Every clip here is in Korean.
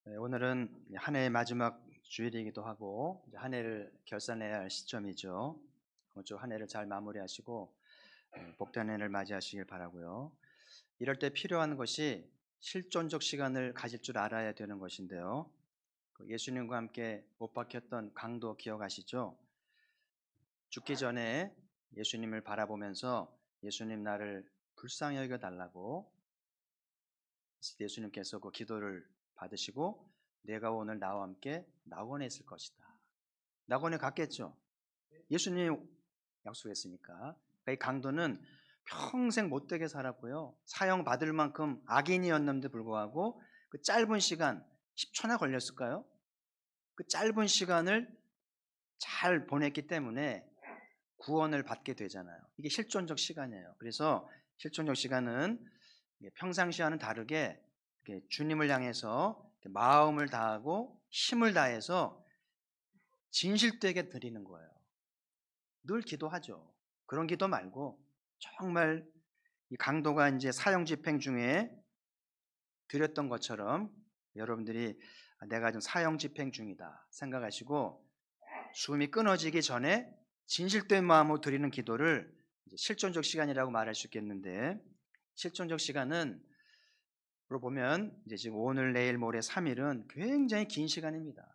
네, 오늘은 한 해의 마지막 주일이기도 하고 이제 한 해를 결산해야 할 시점이죠. 이번 주 한 해를 잘 마무리하시고 복된 해를 맞이하시길 바라고요. 이럴 때 필요한 것이 실존적 시간을 가질 줄 알아야 되는 것인데요. 예수님과 함께 못 박혔던 강도 기억하시죠? 죽기 전에 예수님을 바라보면서 예수님 나를 불쌍히 여겨 달라고 예수님께서 그 기도를 받으시고 내가 오늘 나와 함께 낙원에 있을 것이다. 낙원에 갔겠죠. 예수님이 약속했으니까. 이 강도는 평생 못되게 살았고요. 사형 받을 만큼 악인이었는데 불구하고 그 짧은 시간 10초나 걸렸을까요? 그 짧은 시간을 잘 보냈기 때문에 구원을 받게 되잖아요. 이게 실존적 시간이에요. 그래서 실존적 시간은 평상시와는 다르게 주님을 향해서 마음을 다하고 힘을 다해서 진실되게 드리는 거예요. 늘 기도하죠. 그런 기도 말고 정말 이 강도가 이제 사형 집행 중에 드렸던 것처럼 여러분들이 내가 좀 사형 집행 중이다 생각하시고 숨이 끊어지기 전에 진실된 마음으로 드리는 기도를 이제 실존적 시간이라고 말할 수 있겠는데, 실존적 시간은 로 보면 이제 지금 오늘 내일 모레 3일은 굉장히 긴 시간입니다.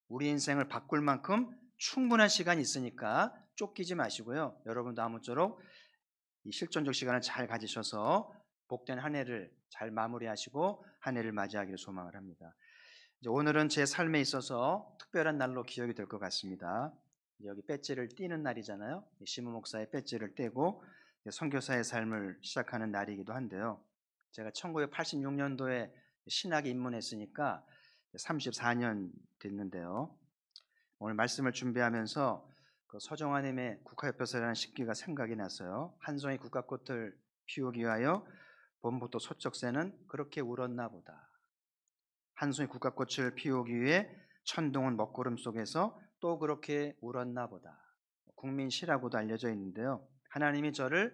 우리 인생을 바꿀 만큼 충분한 시간이 있으니까 쫓기지 마시고요. 여러분도 아무쪼록 이 실존적 시간을 잘 가지셔서 복된 한 해를 잘 마무리하시고 한 해를 맞이하기를 소망을 합니다. 이제 오늘은 제 삶에 있어서 특별한 날로 기억이 될 것 같습니다. 여기 배지를 띄는 날이잖아요. 시무 목사의 배지를 떼고 선교사의 삶을 시작하는 날이기도 한데요. 제가 1986년도에 신학에 입문했으니까 34년 됐는데요. 오늘 말씀을 준비하면서 그 서정환님의 국화협회서라는 식기가 생각이 났어요. 한 송이 국화꽃을 피우기 위하여 봄부터 소쩍새는 그렇게 울었나 보다. 한 송이 국화꽃을 피우기 위해 천둥은 먹구름 속에서 또 그렇게 울었나 보다. 국민시라고도 알려져 있는데요. 하나님이 저를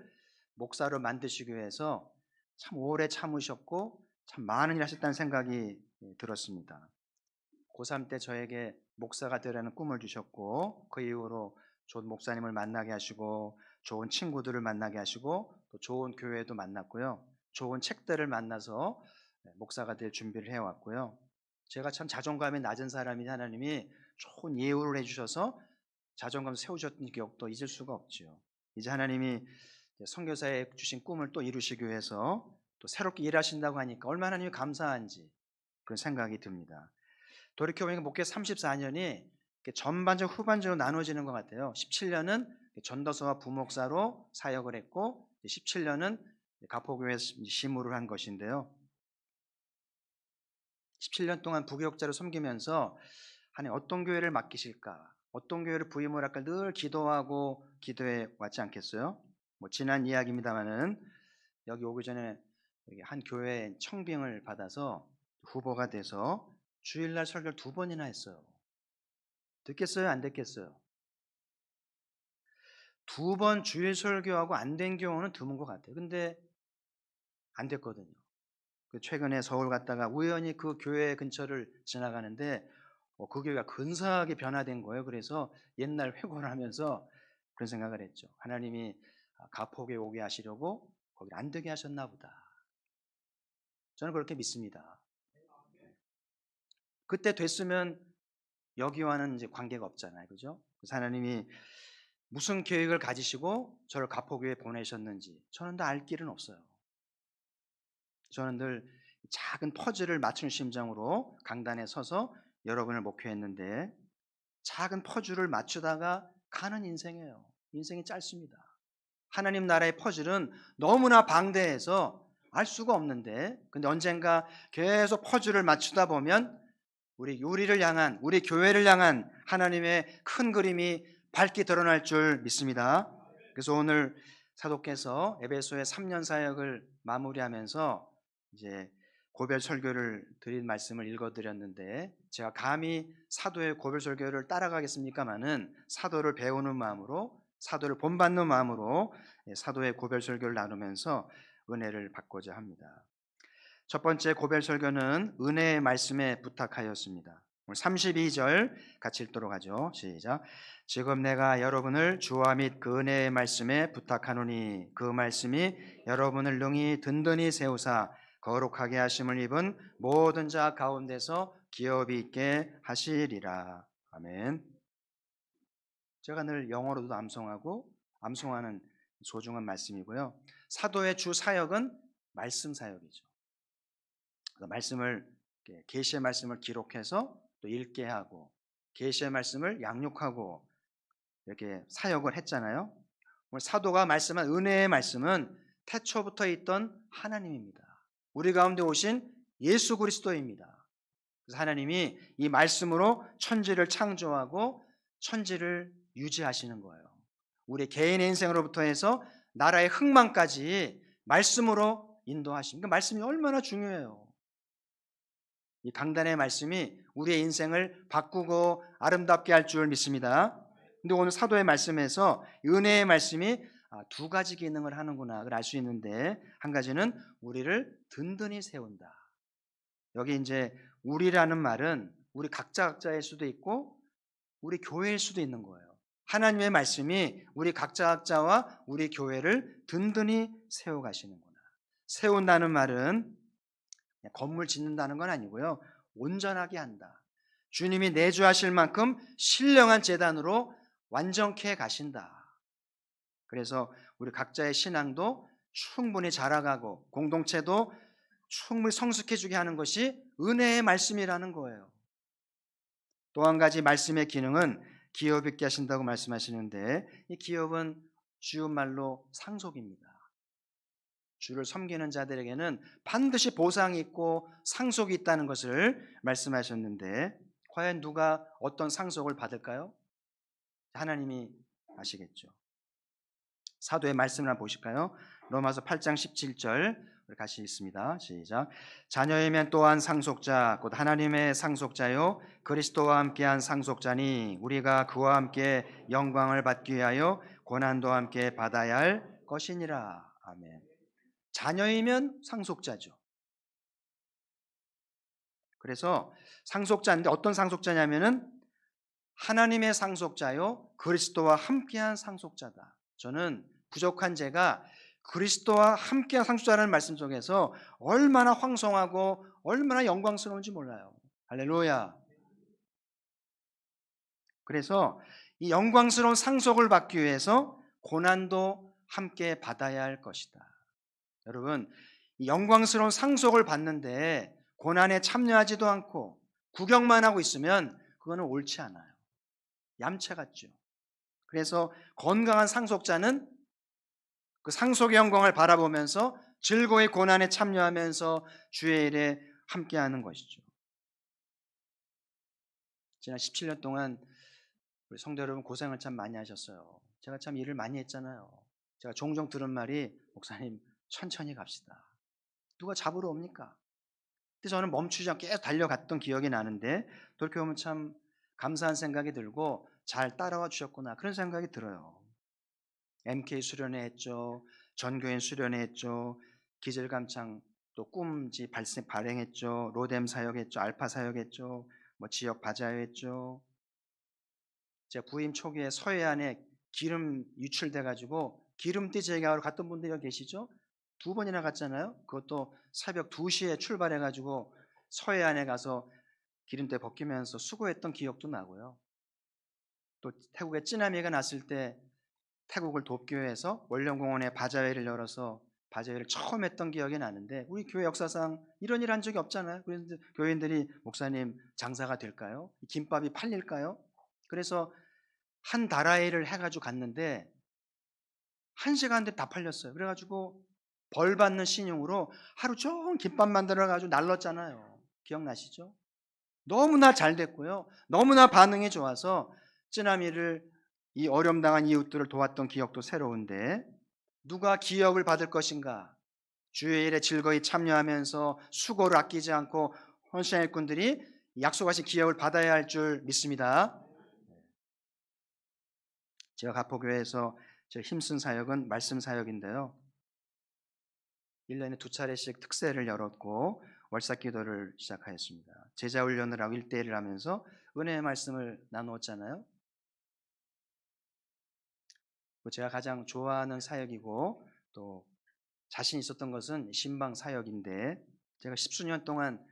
목사로 만드시기 위해서 참 오래 참으셨고 참 많은 일 하셨다는 생각이 들었습니다. 고3 때 저에게 목사가 되라는 꿈을 주셨고 그 이후로 좋은 목사님을 만나게 하시고 좋은 친구들을 만나게 하시고 또 좋은 교회도 만났고요. 좋은 책들을 만나서 목사가 될 준비를 해왔고요. 제가 참 자존감이 낮은 사람이 하나님이 좋은 예우를 해주셔서 자존감 세우셨던 기억도 잊을 수가 없죠. 이제 하나님이 선교사에 주신 꿈을 또 이루시기 위해서 또 새롭게 일하신다고 하니까 얼마나 하나님이 감사한지 그런 생각이 듭니다. 돌이켜보니까 목회 34년이 전반적 후반적으로 나눠지는 것 같아요. 17년은 전도서와 부목사로 사역을 했고 17년은 가포교회 시무를 한 것인데요. 17년 동안 부교육자로 섬기면서 하나님 어떤 교회를 맡기실까, 어떤 교회를 부임을 할까 늘 기도하고 기도해 왔지 않겠어요? 뭐 지난 이야기입니다만은 여기 오기 전에 여기 한 교회 청빙을 받아서 후보가 돼서 주일날 설교를 2번이나 했어요. 듣겠어요? 안 듣겠어요? 2번 주일 설교하고 안 된 경우는 드문 것 같아요. 근데 안 됐거든요. 최근에 서울 갔다가 우연히 그 교회 근처를 지나가는데 그 교회가 근사하게 변화된 거예요. 그래서 옛날 회고를 하면서 그런 생각을 했죠. 하나님이 가폭에 오게 하시려고 거기 안 되게 하셨나 보다. 저는 그렇게 믿습니다. 그때 됐으면 여기와는 이제 관계가 없잖아요. 그죠? 그래서 하나님이 무슨 계획을 가지시고 저를 가포교에 보내셨는지 저는 다 알 길은 없어요. 저는 늘 작은 퍼즐을 맞춘 심정으로 강단에 서서 여러분을 목회했는데 작은 퍼즐을 맞추다가 가는 인생이에요. 인생이 짧습니다. 하나님 나라의 퍼즐은 너무나 방대해서 알 수가 없는데 근데 언젠가 계속 퍼즐을 맞추다 보면 우리를 향한 우리 교회를 향한 하나님의 큰 그림이 밝게 드러날 줄 믿습니다. 그래서 오늘 사도께서 에베소의 3년 사역을 마무리하면서 이제 고별 설교를 드린 말씀을 읽어드렸는데 제가 감히 사도의 고별 설교를 따라가겠습니까마는 사도를 배우는 마음으로 사도를 본받는 마음으로 사도의 고별 설교를 나누면서 은혜를 받고자 합니다. 첫 번째 고별 설교는 은혜의 말씀에 부탁하였습니다. 오늘 32절 같이 읽도록 하죠. 시작. 지금 내가 여러분을 주와 및 그 은혜의 말씀에 부탁하노니 그 말씀이 여러분을 능히 든든히 세우사 거룩하게 하심을 입은 모든 자 가운데서 기업이 있게 하시리라. 아멘. 제가 늘 영어로도 암송하는 소중한 말씀이고요. 사도의 주 사역은 말씀 사역이죠. 말씀을 계시의 말씀을 기록해서 또 읽게 하고 계시의 말씀을 양육하고 이렇게 사역을 했잖아요. 오늘 사도가 말씀한 은혜의 말씀은 태초부터 있던 하나님입니다. 우리 가운데 오신 예수 그리스도입니다. 그래서 하나님이 이 말씀으로 천지를 창조하고 천지를 유지하시는 거예요. 우리 개인의 인생으로부터 해서 나라의 흥망까지 말씀으로 인도하십니다. 그러니까 말씀이 얼마나 중요해요. 이 강단의 말씀이 우리의 인생을 바꾸고 아름답게 할 줄 믿습니다. 근데 오늘 사도의 말씀에서 은혜의 말씀이 두 가지 기능을 하는구나 그걸 알 수 있는데, 한 가지는 우리를 든든히 세운다. 여기 이제 우리라는 말은 우리 각자의 수도 있고 우리 교회일 수도 있는 거예요. 하나님의 말씀이 우리 각자와 우리 교회를 든든히 세워가시는구나. 세운다는 말은 건물 짓는다는 건 아니고요. 온전하게 한다. 주님이 내주하실 만큼 신령한 제단으로 완전케 가신다. 그래서 우리 각자의 신앙도 충분히 자라가고 공동체도 충분히 성숙해지게 하는 것이 은혜의 말씀이라는 거예요. 또 한 가지 말씀의 기능은 기업 있게 하신다고 말씀하시는데, 이 기업은 쉬운 말로 상속입니다. 주를 섬기는 자들에게는 반드시 보상이 있고 상속이 있다는 것을 말씀하셨는데, 과연 누가 어떤 상속을 받을까요? 하나님이 아시겠죠. 사도의 말씀을 한번 보실까요? 로마서 8장 17절 우리 같이 읽습니다. 시작. 자녀이면 또한 상속자 곧 하나님의 상속자요 그리스도와 함께한 상속자니 우리가 그와 함께 영광을 받기 위하여 고난도 함께 받아야 할 것이니라. 아멘. 자녀이면 상속자죠. 그래서 상속자인데 어떤 상속자냐면은 하나님의 상속자요 그리스도와 함께한 상속자다. 저는 부족한 제가 그리스도와 함께한 상속자라는 말씀 속에서 얼마나 황송하고 얼마나 영광스러운지 몰라요. 할렐루야. 그래서 이 영광스러운 상속을 받기 위해서 고난도 함께 받아야 할 것이다. 여러분, 이 영광스러운 상속을 받는데 고난에 참여하지도 않고 구경만 하고 있으면 그거는 옳지 않아요. 얌체 같죠. 그래서 건강한 상속자는 그 상속의 영광을 바라보면서 즐거이 고난에 참여하면서 주의 일에 함께하는 것이죠. 지난 17년 동안 우리 성도 여러분 고생을 참 많이 하셨어요. 제가 참 일을 많이 했잖아요. 제가 종종 들은 말이 목사님 천천히 갑시다. 누가 잡으러 옵니까? 근데 저는 멈추지 않고 계속 달려갔던 기억이 나는데 돌이켜보면 참 감사한 생각이 들고 잘 따라와 주셨구나 그런 생각이 들어요. MK 수련회 했죠. 전교인 수련회 했죠. 기질감창 또 꿈지 발행했죠. 로뎀 사역했죠. 알파 사역했죠. 뭐 지역 바자회 했죠. 제가 부임 초기에 서해안에 기름 유출돼 가지고 기름띠 제거하러 갔던 분들이 여기 계시죠? 2번이나 갔잖아요. 그것도 새벽 2시에 출발해 가지고 서해안에 가서 기름때 벗기면서 수고했던 기억도 나고요. 또 태국에 찌나미가 났을 때 태국을 돕기 위해서 원령공원에 바자회를 열어서 바자회를 처음 했던 기억이 나는데 우리 교회 역사상 이런 일 한 적이 없잖아요. 그래서 교인들이 목사님 장사가 될까요? 김밥이 팔릴까요? 그래서 한 다라이를 해가지고 갔는데 1시간 다 팔렸어요. 그래가지고 벌 받는 신용으로 하루 종일 김밥 만들어가지고 날랐잖아요. 기억나시죠? 너무나 잘 됐고요. 너무나 반응이 좋아서 찌나미를 이 어려움 당한 이웃들을 도왔던 기억도 새로운데, 누가 기업을 받을 것인가? 주의 일에 즐거이 참여하면서 수고를 아끼지 않고 헌신한 일꾼들이 약속하신 기업을 받아야 할 줄 믿습니다. 제가 가포교회에서 제일 힘쓴 사역은 말씀 사역인데요. 1년에 2차례씩 특세를 열었고 월삭기도를 시작하였습니다. 제자 훈련을 하고 1대1을 하면서 은혜의 말씀을 나누었잖아요. 제가 가장 좋아하는 사역이고 또 자신 있었던 것은 신방 사역인데, 제가 십수년 동안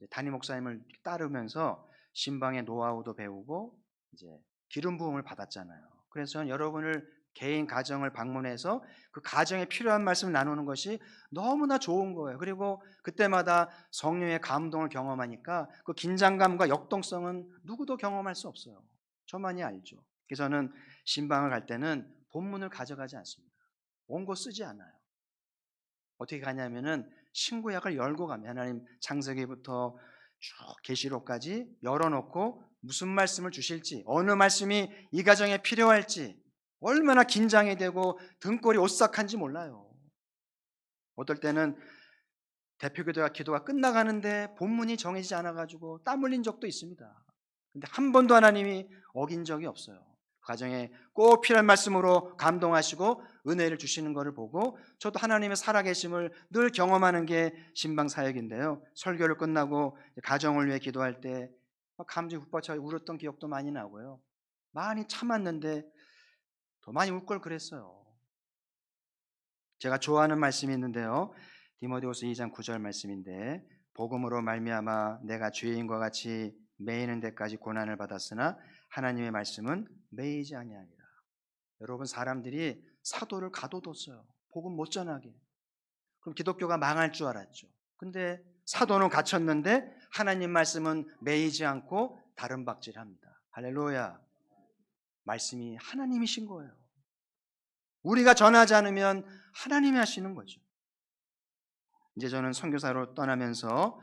담임 목사님을 따르면서 신방의 노하우도 배우고 이제 기름 부음을 받았잖아요. 그래서 저는 여러분을 개인 가정을 방문해서 그 가정에 필요한 말씀을 나누는 것이 너무나 좋은 거예요. 그리고 그때마다 성령의 감동을 경험하니까 그 긴장감과 역동성은 누구도 경험할 수 없어요. 저만이 알죠. 그래서 저는 신방을 갈 때는 본문을 가져가지 않습니다. 원고 쓰지 않아요. 어떻게 가냐면은 신구약을 열고 가면 하나님 창세기부터 쭉 계시록까지 열어놓고 무슨 말씀을 주실지, 어느 말씀이 이 가정에 필요할지 얼마나 긴장이 되고 등골이 오싹한지 몰라요. 어떨 때는 기도가 끝나가는데 본문이 정해지지 않아가지고 땀 흘린 적도 있습니다. 근데 한 번도 하나님이 어긴 적이 없어요. 가정에 꼭 필요한 말씀으로 감동하시고 은혜를 주시는 것을 보고 저도 하나님의 살아계심을 늘 경험하는 게 신방 사역인데요. 설교를 끝나고 가정을 위해 기도할 때 감정이 북받쳐 울었던 기억도 많이 나고요. 많이 참았는데 더 많이 울 걸 그랬어요. 제가 좋아하는 말씀이 있는데요. 디모데후서 2장 9절 말씀인데, 복음으로 말미암아 내가 죄인과 같이 매이는 데까지 고난을 받았으나 하나님의 말씀은 매이지 아니하니라. 여러분, 사람들이 사도를 가둬뒀어요. 복음 못 전하게. 그럼 기독교가 망할 줄 알았죠. 근데 사도는 갇혔는데 하나님 말씀은 매이지 않고 다른 박질합니다. 할렐루야. 말씀이 하나님이신 거예요. 우리가 전하지 않으면 하나님이 하시는 거죠. 이제 저는 선교사로 떠나면서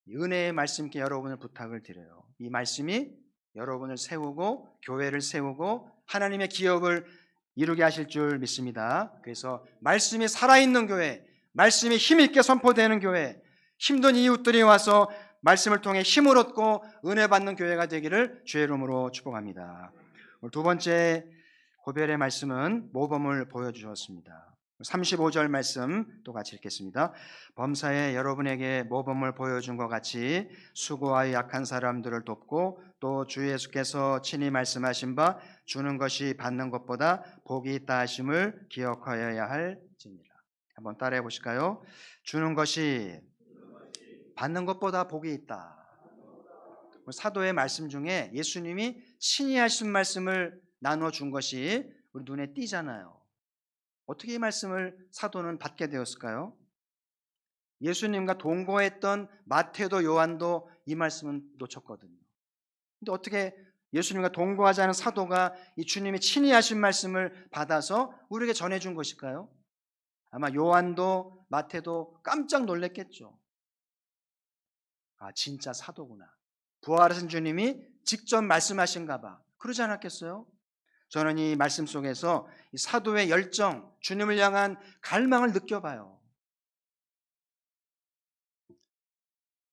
은혜의 말씀께 여러분을 부탁을 드려요. 이 말씀이 여러분을 세우고 교회를 세우고 하나님의 기업을 이루게 하실 줄 믿습니다. 그래서 말씀이 살아있는 교회, 말씀이 힘있게 선포되는 교회, 힘든 이웃들이 와서 말씀을 통해 힘을 얻고 은혜 받는 교회가 되기를 주의 이름으로 축복합니다. 두 번째 고별의 말씀은 모범을 보여주셨습니다. 35절 말씀 또 같이 읽겠습니다. 범사에 여러분에게 모범을 보여준 것 같이 수고하여 약한 사람들을 돕고 또 주 예수께서 친히 말씀하신 바 주는 것이 받는 것보다 복이 있다 하심을 기억하여야 할지니라. 한번 따라해 보실까요? 주는 것이 받는 것보다 복이 있다. 사도의 말씀 중에 예수님이 친히 하신 말씀을 나누어 준 것이 우리 눈에 띄잖아요. 어떻게 이 말씀을 사도는 받게 되었을까요? 예수님과 동거했던 마태도 요한도 이 말씀은 놓쳤거든요. 근데 어떻게 예수님과 동거하지 않은 사도가 이 주님이 친히 하신 말씀을 받아서 우리에게 전해준 것일까요? 아마 요한도 마태도 깜짝 놀랐겠죠. 아, 진짜 사도구나. 부활하신 주님이 직접 말씀하신가 봐. 그러지 않았겠어요? 저는 이 말씀 속에서 이 사도의 열정, 주님을 향한 갈망을 느껴봐요.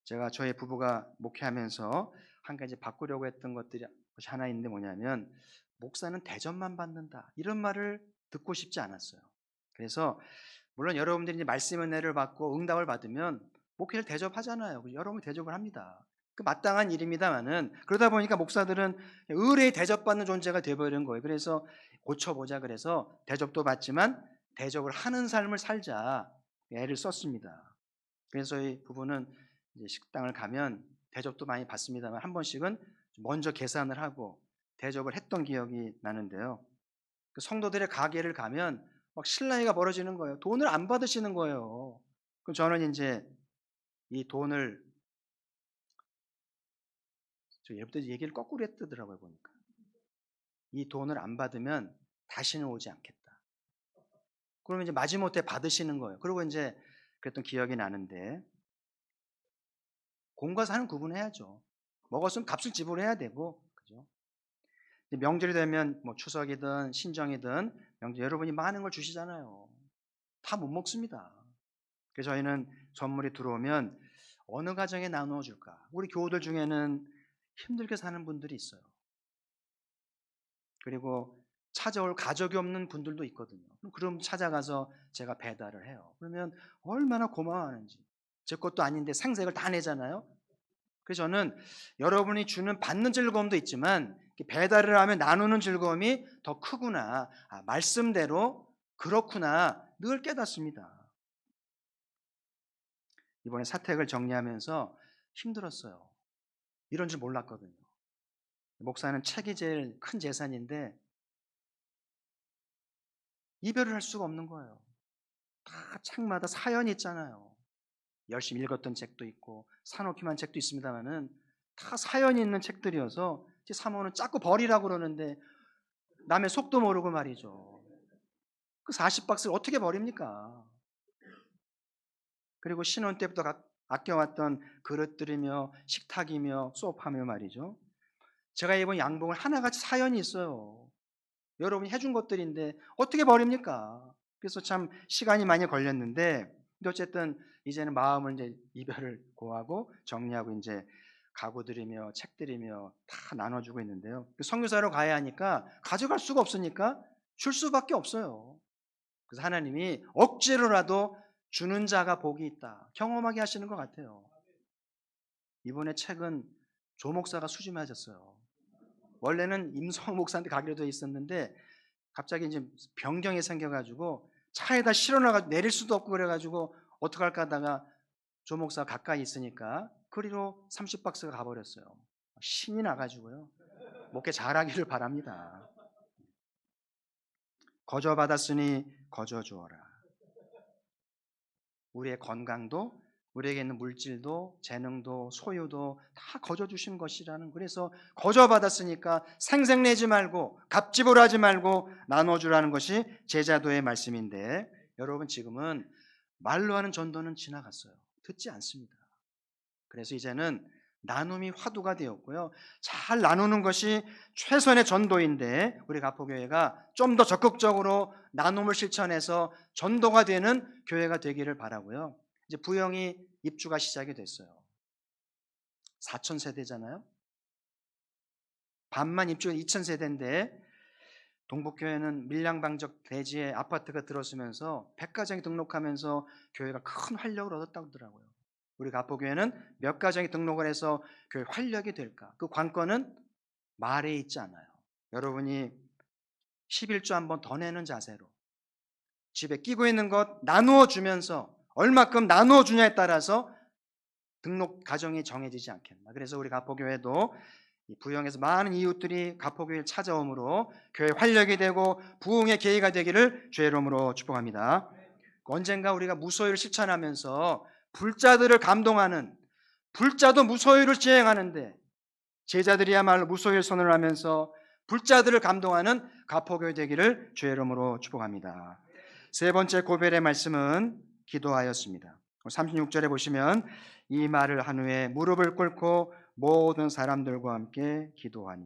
제가 저희 부부가 목회하면서 한 가지 바꾸려고 했던 것이 하나 있는데 뭐냐면, 목사는 대접만 받는다, 이런 말을 듣고 싶지 않았어요. 그래서 물론 여러분들이 이제 말씀 은혜를 받고 응답을 받으면 목회를 대접하잖아요. 여러분이 대접을 합니다. 그 마땅한 일입니다만은, 그러다 보니까 목사들은 의뢰에 대접받는 존재가 되어버리는 거예요. 그래서 고쳐보자 그래서 대접도 받지만 대접을 하는 삶을 살자 애를 썼습니다. 그래서 이 부부는 이제 식당을 가면 대접도 많이 받습니다만 한 번씩은 먼저 계산을 하고 대접을 했던 기억이 나는데요. 그 성도들의 가게를 가면 막 실랑이가 벌어지는 거예요. 돈을 안 받으시는 거예요. 그럼 저는 이제 이 돈을, 저 예부터 얘기를 거꾸로 했더라고요 보니까. 이 돈을 안 받으면 다시는 오지 않겠다. 그러면 이제 마지못해 받으시는 거예요. 그리고 이제 그랬던 기억이 나는데, 공과 사는 구분해야죠. 먹었으면 값을 지불해야 되고, 그죠? 명절이 되면 뭐 추석이든 신정이든 명절 여러분이 많은 걸 주시잖아요. 다 못 먹습니다. 그래서 저희는 선물이 들어오면 어느 가정에 나누어 줄까? 우리 교우들 중에는 힘들게 사는 분들이 있어요. 그리고 찾아올 가족이 없는 분들도 있거든요. 그럼 찾아가서 제가 배달을 해요. 그러면 얼마나 고마워하는지. 제 것도 아닌데 생색을 다 내잖아요. 그래서 저는 여러분이 주는 받는 즐거움도 있지만 배달을 하면 나누는 즐거움이 더 크구나. 말씀대로 그렇구나. 늘 깨닫습니다. 이번에 사택을 정리하면서 힘들었어요. 이런 줄 몰랐거든요. 목사는 책이 제일 큰 재산인데 이별을 할 수가 없는 거예요. 다 책마다 사연이 있잖아요. 열심히 읽었던 책도 있고 사놓기만 책도 있습니다만은 다 사연이 있는 책들이어서 제 사모는 자꾸 버리라고 그러는데 남의 속도 모르고 말이죠. 그 40박스를 어떻게 버립니까? 그리고 신혼 때부터 아껴왔던 그릇들이며 식탁이며 소파며 말이죠. 제가 입은 양복은 하나같이 사연이 있어요. 여러분이 해준 것들인데 어떻게 버립니까? 그래서 참 시간이 많이 걸렸는데 어쨌든 이제는 마음을 이제 이별을 고하고 정리하고 이제 가구들이며 책들이며 다 나눠주고 있는데요. 선교사로 가야 하니까 가져갈 수가 없으니까 줄 수밖에 없어요. 그래서 하나님이 억지로라도 주는 자가 복이 있다 경험하게 하시는 것 같아요. 이번에 책은 조 목사가 수임하셨어요. 원래는 임성호 목사한테 가기로 돼 있었는데 갑자기 이제 변경이 생겨가지고 차에다 실어놔가지고 내릴 수도 없고 그래가지고 어떡할까 하다가 조 목사 가까이 있으니까 그리로 30박스가 가버렸어요. 신이 나가지고요. 목회 잘하기를 바랍니다. 거저 받았으니 거저 주어라. 우리의 건강도 우리에게 있는 물질도 재능도 소유도 다 거저 주신 것이라는, 그래서 거저 받았으니까 생색내지 말고 갑집을 하지 말고 나눠주라는 것이 제자도의 말씀인데 여러분 지금은 말로 하는 전도는 지나갔어요. 듣지 않습니다. 그래서 이제는 나눔이 화두가 되었고요. 잘 나누는 것이 최선의 전도인데 우리 가포교회가 좀 더 적극적으로 나눔을 실천해서 전도가 되는 교회가 되기를 바라고요. 이제 부영이 입주가 시작이 됐어요. 4,000세대잖아요. 반만 입주가 2,000세대인데 동북교회는 밀양방적 대지에 아파트가 들어서면서 100가정이 등록하면서 교회가 큰 활력을 얻었다고 하더라고요. 우리 가포교회는 몇 가정이 등록을 해서 교회 활력이 될까? 그 관건은 말에 있지 않아요. 여러분이 11조 한 번 더 내는 자세로 집에 끼고 있는 것 나누어 주면서 얼마큼 나누어 주냐에 따라서 등록 가정이 정해지지 않겠나. 그래서 우리 가포교회도 부영에서 많은 이웃들이 가포교회를 찾아오므로 교회 활력이 되고 부흥의 계기가 되기를 주의 이름으로 축복합니다. 언젠가 우리가 무소유를 실천하면서 불자들을 감동하는, 불자도 무소유를 지행하는데 제자들이야말로 무소유를 선언하면서 불자들을 감동하는 가포교회 되기를 주의 이름으로 축복합니다. 세 번째 고별의 말씀은 기도하였습니다. 36절에 보시면 이 말을 한 후에 무릎을 꿇고 모든 사람들과 함께 기도하니.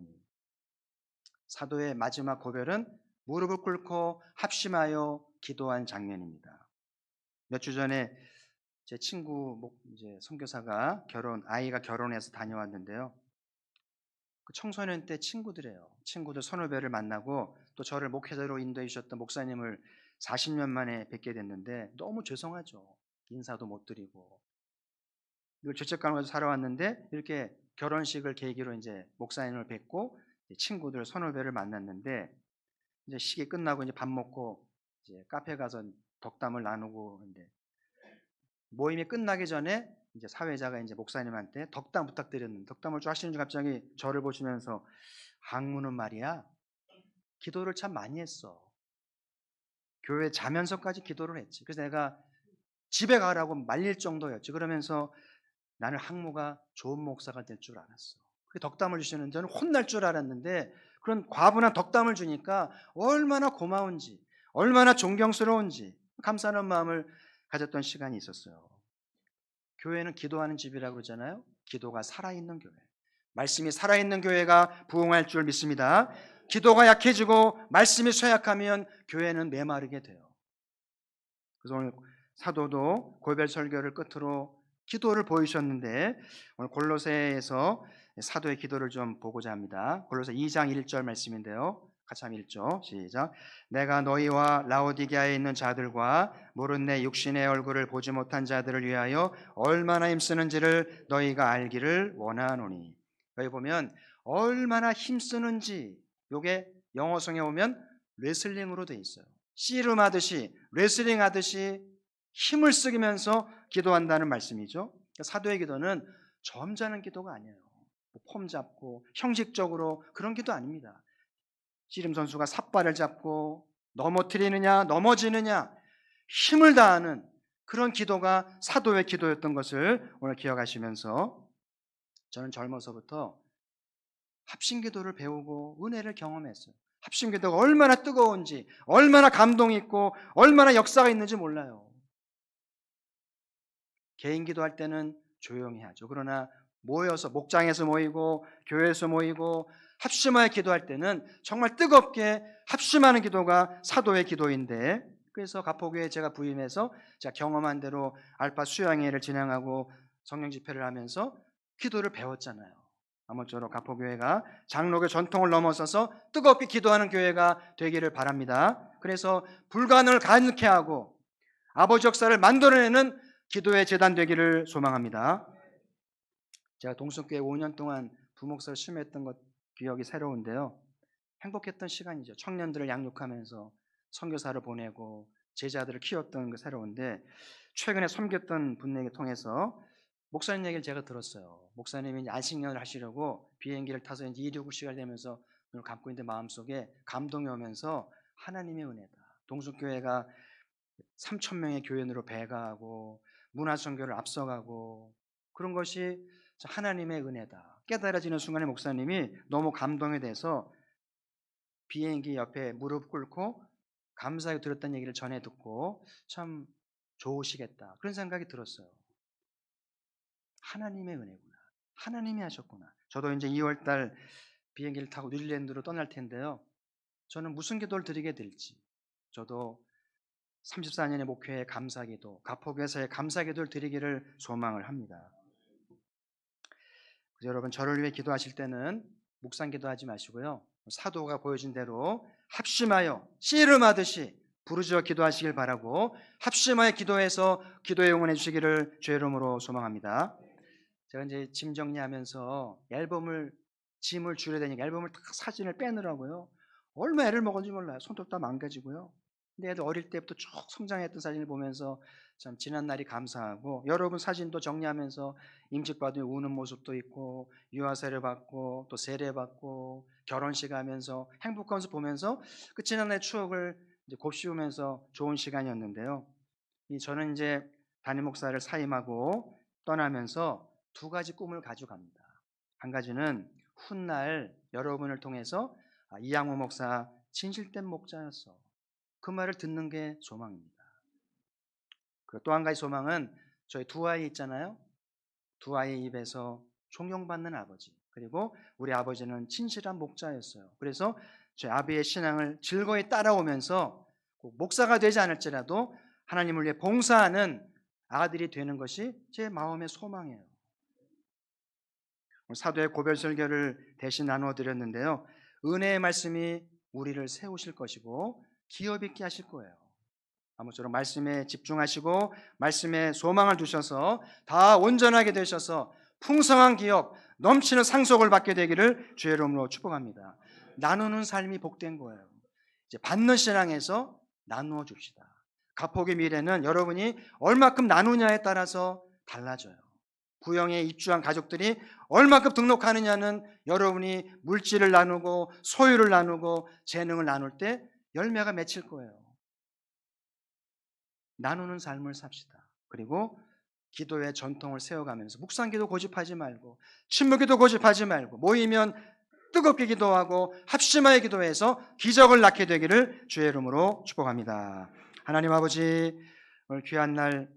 사도의 마지막 고별은 무릎을 꿇고 합심하여 기도한 장면입니다. 몇 주 전에 제 친구 이제 선교사가 아이가 결혼해서 다녀왔는데요. 그 청소년 때 친구들 선후배를 만나고 또 저를 목회자로 인도해 주셨던 목사님을 40년 만에 뵙게 됐는데 너무 죄송하죠. 인사도 못 드리고 이걸 죄책감을 살아왔는데 이렇게 결혼식을 계기로 이제 목사님을 뵙고 친구들 선후배를 만났는데 이제 식이 끝나고 이제 밥 먹고 이제 카페 가서 덕담을 나누고 있는데 모임이 끝나기 전에 이제 사회자가 이제 목사님한테 덕담 부탁드렸는데 덕담을 좀 하시는 중 갑자기 저를 보시면서 항문은 말이야 기도를 참 많이 했어. 교회 자면서까지 기도를 했지. 그래서 내가 집에 가라고 말릴 정도였지. 그러면서 나는 항무가 좋은 목사가 될 줄 알았어. 그 덕담을 주시는 저는 혼날 줄 알았는데 그런 과분한 덕담을 주니까 얼마나 고마운지 얼마나 존경스러운지 감사하는 마음을 가졌던 시간이 있었어요. 교회는 기도하는 집이라고 그러잖아요. 기도가 살아있는 교회, 말씀이 살아있는 교회가 부흥할 줄 믿습니다. 기도가 약해지고 말씀이 쇠약하면 교회는 메마르게 돼요. 그래서 오늘 사도도 고별 설교를 끝으로 기도를 보이셨는데 오늘 골로새에서 사도의 기도를 좀 보고자 합니다. 골로새 2장 1절 말씀인데요. 같이 한번 읽죠. 시작. 내가 너희와 라오디게아에 있는 자들과 모른 내 육신의 얼굴을 보지 못한 자들을 위하여 얼마나 힘쓰는지를 너희가 알기를 원하노니. 여기 보면 얼마나 힘쓰는지, 요게 영어성에 오면 레슬링으로 돼 있어요. 씨름하듯이, 레슬링하듯이 힘을 쓰면서 기도한다는 말씀이죠. 사도의 기도는 점잖은 기도가 아니에요. 폼 잡고 형식적으로 그런 기도 아닙니다. 씨름 선수가 삿발을 잡고 넘어뜨리느냐 넘어지느냐 힘을 다하는 그런 기도가 사도의 기도였던 것을 오늘 기억하시면서, 저는 젊어서부터 합심기도를 배우고 은혜를 경험했어요. 합심기도가 얼마나 뜨거운지, 얼마나 감동이 있고 얼마나 역사가 있는지 몰라요. 개인 기도할 때는 조용히 하죠. 그러나 모여서 목장에서 모이고 교회에서 모이고 합심하여 기도할 때는 정말 뜨겁게 합심하는 기도가 사도의 기도인데, 그래서 가포교회 제가 부임해서 제가 경험한 대로 알파 수양회를 진행하고 성령 집회를 하면서 기도를 배웠잖아요. 아무쪼록 가포교회가 장로교 전통을 넘어서서 뜨겁게 기도하는 교회가 되기를 바랍니다. 그래서 불가능을 가능케 하고 아버지 역사를 만들어내는 기도의 재단 되기를 소망합니다. 제가 동성교회 5년 동안 부목사를 심했던 것 기억이 새로운데요. 행복했던 시간이죠. 청년들을 양육하면서 선교사를 보내고 제자들을 키웠던 게 새로운데, 최근에 섬겼던 분에게 통해서 목사님 얘기를 제가 들었어요. 목사님이 안식년을 하시려고 비행기를 타서 이제 269시간 되면서 눈을 감고 있는데 마음속에 감동이 오면서 하나님의 은혜다. 동성교회가 3,000명의 교인으로 배가하고 문화선교를 앞서가고 그런 것이 하나님의 은혜다 깨달아지는 순간에 목사님이 너무 감동이 돼서 비행기 옆에 무릎 꿇고 감사하게 들었다는 얘기를 전해 듣고 참 좋으시겠다 그런 생각이 들었어요. 하나님의 은혜구나. 하나님이 하셨구나. 저도 이제 2월달 비행기를 타고 뉴질랜드로 떠날 텐데요. 저는 무슨 기도를 드리게 될지, 저도 34년의 목회의 감사기도, 가포교회에서의 감사기도를 드리기를 소망을 합니다. 그래서 여러분, 저를 위해 기도하실 때는 묵상 기도하지 마시고요, 사도가 보여준 대로 합심하여 씨름하듯이 부르짖어 기도하시길 바라고, 합심하여 기도해서 기도에 응원해 주시기를 주의 이름으로 소망합니다. 제가 이제 짐 정리하면서 짐을 줄여야 되니까 앨범을 다 사진을 빼느라고요, 얼마 애를 먹었는지 몰라요. 손톱 다 망가지고요. 근데 애들 어릴 때부터 쭉 성장했던 사진을 보면서 참 지난 날이 감사하고, 여러분 사진도 정리하면서 임직 받으면 우는 모습도 있고, 유아세례 받고 또 세례 받고 결혼식 하면서 행복한 모습 보면서 그 지난 날의 추억을 이제 곱씹으면서 좋은 시간이었는데요. 저는 이제 담임 목사를 사임하고 떠나면서 두 가지 꿈을 가져갑니다. 한 가지는 훗날 여러분을 통해서 이양호 목사 진실된 목자였어, 그 말을 듣는 게 소망입니다. 또 한 가지 소망은 저희 두 아이 있잖아요. 두 아이 입에서 존경받는 아버지, 그리고 우리 아버지는 진실한 목자였어요. 그래서 저희 아비의 신앙을 즐거이 따라오면서 꼭 목사가 되지 않을지라도 하나님을 위해 봉사하는 아들이 되는 것이 제 마음의 소망이에요. 사도의 고별 설교를 대신 나누어 드렸는데요, 은혜의 말씀이 우리를 세우실 것이고 기업 있게 하실 거예요. 아무쪼록 말씀에 집중하시고 말씀에 소망을 두셔서 다 온전하게 되셔서 풍성한 기업, 넘치는 상속을 받게 되기를 주의 이름으로 축복합니다. 나누는 삶이 복된 거예요. 이제 받는 신앙에서 나누어 줍시다. 가포의 미래는 여러분이 얼마큼 나누냐에 따라서 달라져요. 구형에 입주한 가족들이 얼마큼 등록하느냐는 여러분이 물질을 나누고 소유를 나누고 재능을 나눌 때 열매가 맺힐 거예요. 나누는 삶을 삽시다. 그리고 기도의 전통을 세워가면서 묵상기도 고집하지 말고 침묵기도 고집하지 말고 모이면 뜨겁게 기도하고 합심하여 기도해서 기적을 낳게 되기를 주의 이름으로 축복합니다. 하나님 아버지, 오늘 귀한 날